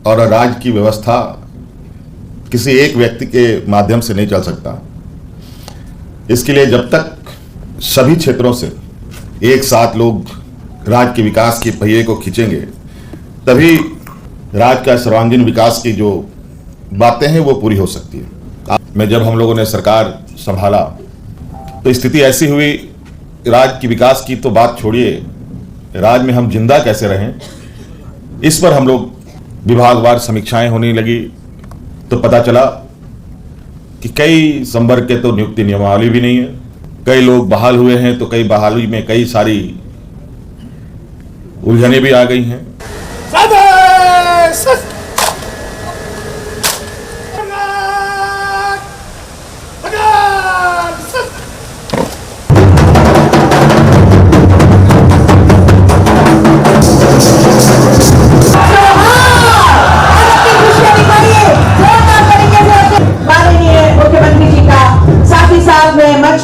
और राज्य की व्यवस्था किसी एक व्यक्ति के माध्यम से नहीं चल सकता। इसके लिए जब तक सभी क्षेत्रों से एक साथ लोग राज्य के विकास के पहिए को खींचेंगे, तभी राज्य का सर्वांगीण विकास की जो बातें हैं वो पूरी हो सकती है। में जब हम लोगों ने सरकार संभाला तो स्थिति ऐसी हुई, राज्य की विकास की तो बात छोड़िए, राज्य में हम जिंदा कैसे रहें, इस पर हम लोग विभागवार समीक्षाएं होने लगी। तो पता चला कि कई संवर्ग के तो नियुक्ति नियमावली भी नहीं है, कई लोग बहाल हुए हैं तो कई बहाली में कई सारी उलझनें भी आ गई हैं।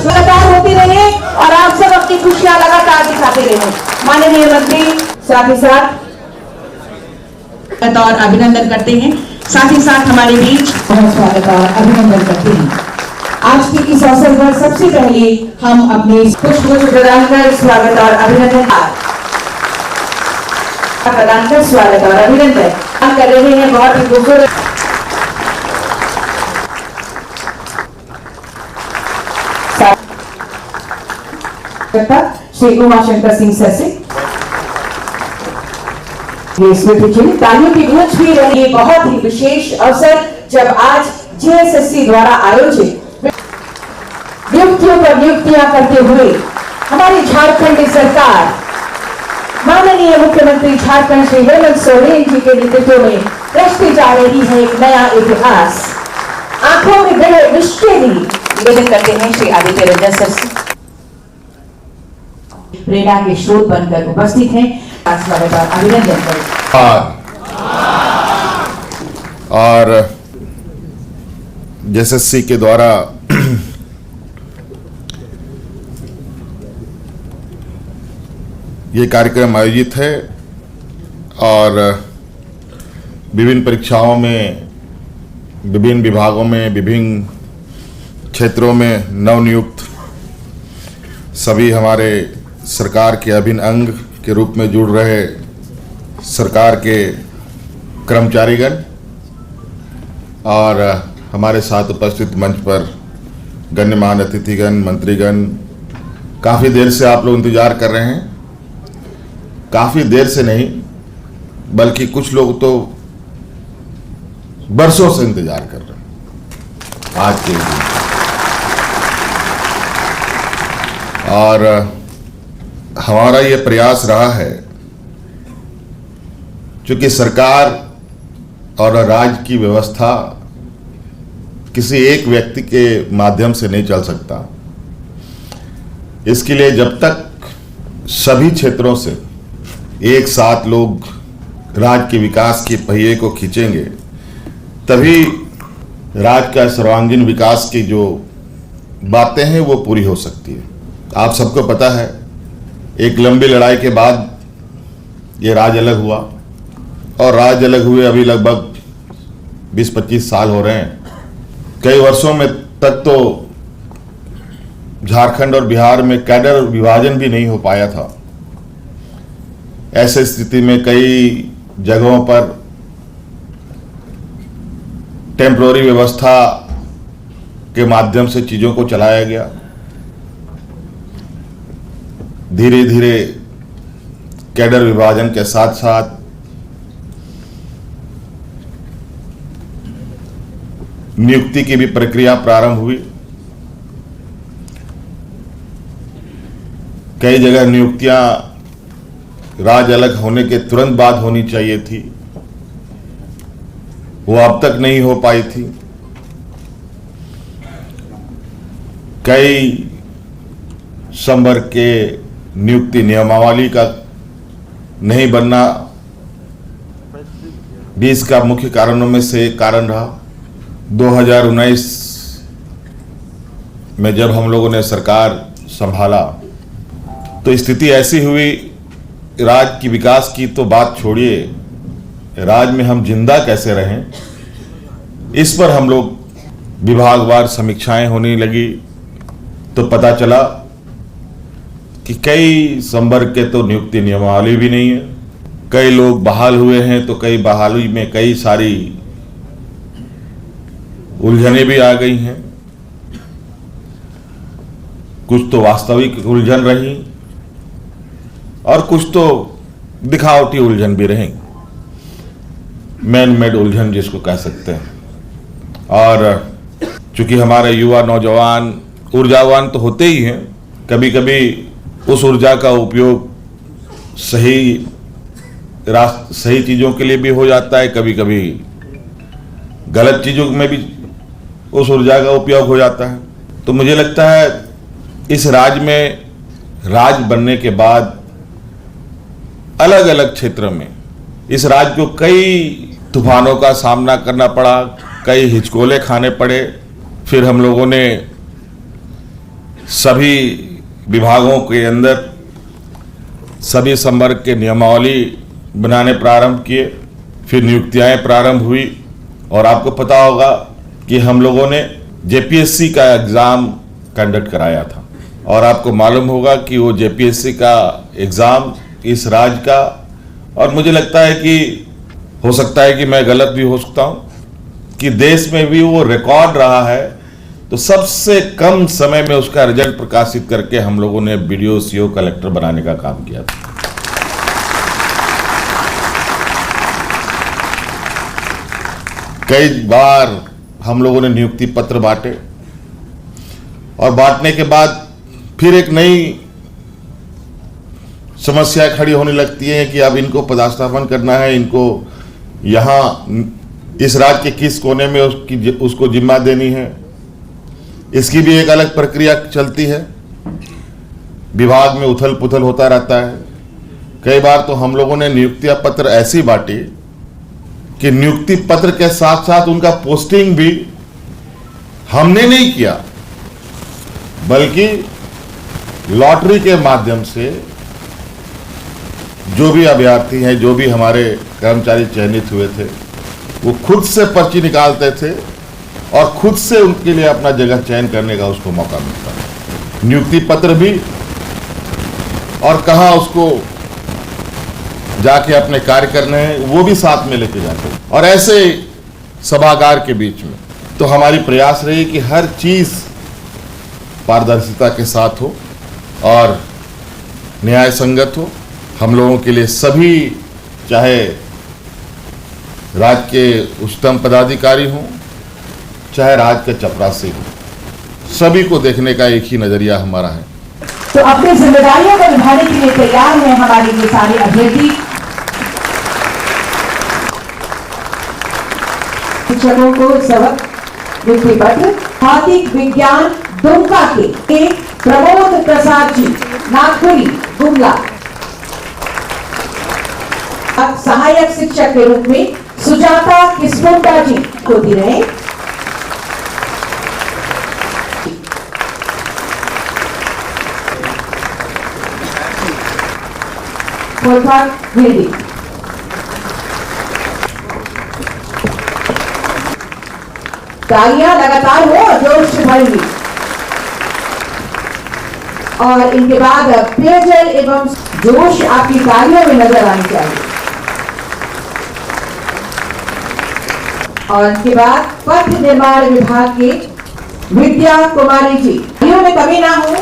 लगातार होती रहे और आप सब अपनी खुशियां लगातार दिखाते रहे। माननीय मंत्री साथ ही साथ और अभिनंदन करते हैं, साथ ही साथ हमारे बीच बहुत स्वागत और अभिनंदन करते हैं। आज के इस अवसर पर सबसे पहले हम अपने पुष्प प्रदान कर स्वागत और अभिनंदन कर रहे हैं। बहुत ही खूबसूरत श्री उमाशंकर सिंह सर से तालियों की गूंज भी रही। बहुत ही विशेष अवसर जब आज जेएसएससी द्वारा आयोजित नियुक्तियों पर नियुक्तियां करते हुए हमारी झारखंड सरकार माननीय मुख्यमंत्री झारखंड श्री हेमंत सोरेन जी के नेतृत्व में रचती जा रही है एक नया इतिहास। आंखों में गहरे निश्चय भी निवेदन करते हैं श्री आदित्य रंजन सर से प्रेरणा के स्रोत बनकर उपस्थित हैं। स्वागत और अभिनंदन करें। और जेएसएससी के द्वारा ये कार्यक्रम आयोजित है और विभिन्न परीक्षाओं में, विभिन्न विभागों में, विभिन्न क्षेत्रों में नवनियुक्त सभी हमारे सरकार के अभिन्न अंग के रूप में जुड़ रहे सरकार के कर्मचारीगण और हमारे साथ उपस्थित मंच पर गण्यमान्य अतिथिगण, मंत्रीगण, काफ़ी देर से आप लोग इंतजार कर रहे हैं। काफ़ी देर से नहीं बल्कि कुछ लोग तो बरसों से इंतजार कर रहे हैं आज के दिन। और हमारा ये प्रयास रहा है, क्योंकि सरकार और राज्य की व्यवस्था किसी एक व्यक्ति के माध्यम से नहीं चल सकता। इसके लिए जब तक सभी क्षेत्रों से एक साथ लोग राज्य के विकास के पहिए को खींचेंगे, तभी राज्य का सर्वांगीण विकास की जो बातें हैं वो पूरी हो सकती है। आप सबको पता है, एक लंबी लड़ाई के बाद ये राज्य अलग हुआ और राज्य अलग हुए अभी लगभग 20-25 साल हो रहे हैं। कई वर्षों में तक तो झारखंड और बिहार में कैडर विभाजन भी नहीं हो पाया था। ऐसे स्थिति में कई जगहों पर टेम्पररी व्यवस्था के माध्यम से चीज़ों को चलाया गया। धीरे धीरे कैडर विभाजन के साथ साथ नियुक्ति की भी प्रक्रिया प्रारंभ हुई। कई जगह नियुक्तियां राज्य अलग होने के तुरंत बाद होनी चाहिए थी, वो अब तक नहीं हो पाई थी। कई संवर्ग के नियुक्ति नियमावली का नहीं बनना भी इसका मुख्य कारणों में से एक कारण रहा। 2019 में जब हम लोगों ने सरकार संभाला तो स्थिति ऐसी हुई, राज्य की विकास की तो बात छोड़िए, राज्य में हम जिंदा कैसे रहें, इस पर हम लोग विभागवार समीक्षाएं होने लगी तो पता चला कि कई संवर्ग के तो नियुक्ति नियमावली भी नहीं है, कई लोग बहाल हुए हैं तो कई बहाली में कई सारी उलझनें भी आ गई हैं, कुछ तो वास्तविक उलझन रही और कुछ तो दिखावटी उलझन भी रही, मैन मेड उलझन जिसको कह सकते हैं। और चूंकि हमारे युवा नौजवान ऊर्जावान तो होते ही हैं, कभी कभी उस ऊर्जा का उपयोग सही चीजों के लिए भी हो जाता है, कभी कभी गलत चीजों में भी उस ऊर्जा का उपयोग हो जाता है। तो मुझे लगता है इस राज्य में राज्य बनने के बाद अलग अलग क्षेत्र में इस राज्य को कई तूफानों का सामना करना पड़ा, कई हिचकोले खाने पड़े। फिर हम लोगों ने सभी विभागों के अंदर सभी संवर्ग के नियमावली बनाने प्रारंभ किए, फिर नियुक्तियां प्रारंभ हुई। और आपको पता होगा कि हम लोगों ने जेपीएससी का एग्ज़ाम कंडक्ट कराया था, और आपको मालूम होगा कि वो जेपीएससी का एग्ज़ाम इस राज्य का, और मुझे लगता है कि हो सकता है कि मैं गलत भी हो सकता हूं, कि देश में भी वो रिकॉर्ड रहा है। तो सबसे कम समय में उसका रिजल्ट प्रकाशित करके हम लोगों ने बीडीओ, सीओ, कलेक्टर बनाने का काम किया था। कई बार हम लोगों ने नियुक्ति पत्र बांटे, और बांटने के बाद फिर एक नई समस्या खड़ी होने लगती है कि अब इनको पदस्थापन करना है, इनको यहाँ इस राज्य के किस कोने में उसको जिम्मा देनी है, इसकी भी एक अलग प्रक्रिया चलती है। विभाग में उथल पुथल होता रहता है। कई बार तो हम लोगों ने नियुक्ति पत्र ऐसी बांटी कि नियुक्ति पत्र के साथ साथ उनका पोस्टिंग भी हमने नहीं किया, बल्कि लॉटरी के माध्यम से जो भी अभ्यर्थी हैं, जो भी हमारे कर्मचारी चयनित हुए थे, वो खुद से पर्ची निकालते थे और खुद से उनके लिए अपना जगह चयन करने का उसको मौका मिलता है। नियुक्ति पत्र भी, और कहाँ उसको जाके अपने कार्य करने हैं वो भी साथ में लेके जाते हैं। और ऐसे सभागार के बीच में तो हमारी प्रयास रही कि हर चीज पारदर्शिता के साथ हो और न्याय संगत हो। हम लोगों के लिए सभी, चाहे राज्य के उच्चतम पदाधिकारी हों, चाहे राज्य के चपरासी हों, सभी को देखने का एक ही नजरिया हमारा है। तो अपनी जिम्मेदारियों को निभाने के लिए तैयार हैं हमारे ये सारे अभ्यर्थी। शिक्षकों को सबक नियुक्ति पत्र भौतिक विज्ञान दुमका के प्रमोद प्रसाद जी, नागपुरी, गुमला। सहायक शिक्षक के रूप में सुजाता किस्मुंडा जी को दे रहे हैं। तालियां लगातार हो, जोश से भरेंगी। और इनके बाद पेयजल एवं जोश आपकी तालियों में नजर आनी चाहिए। और इसके बाद पथ निर्माण विभाग के विद्या कुमारी जी, में कमी ना हो।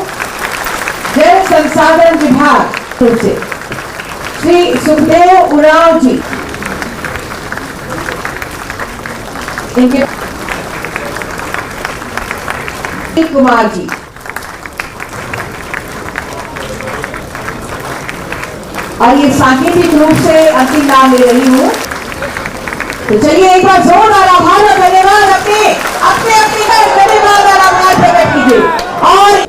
जल संसाधन विभाग से श्री सुखदेव उरांव जी, इनके कुमार जी। और ये सांकेतिक रूप से अंतिम नाम ले रही हूं। तो चलिए एक बार जोरदार आभार और धन्यवाद अपने धन्यवाद और आभार प्रकट कीजिए। और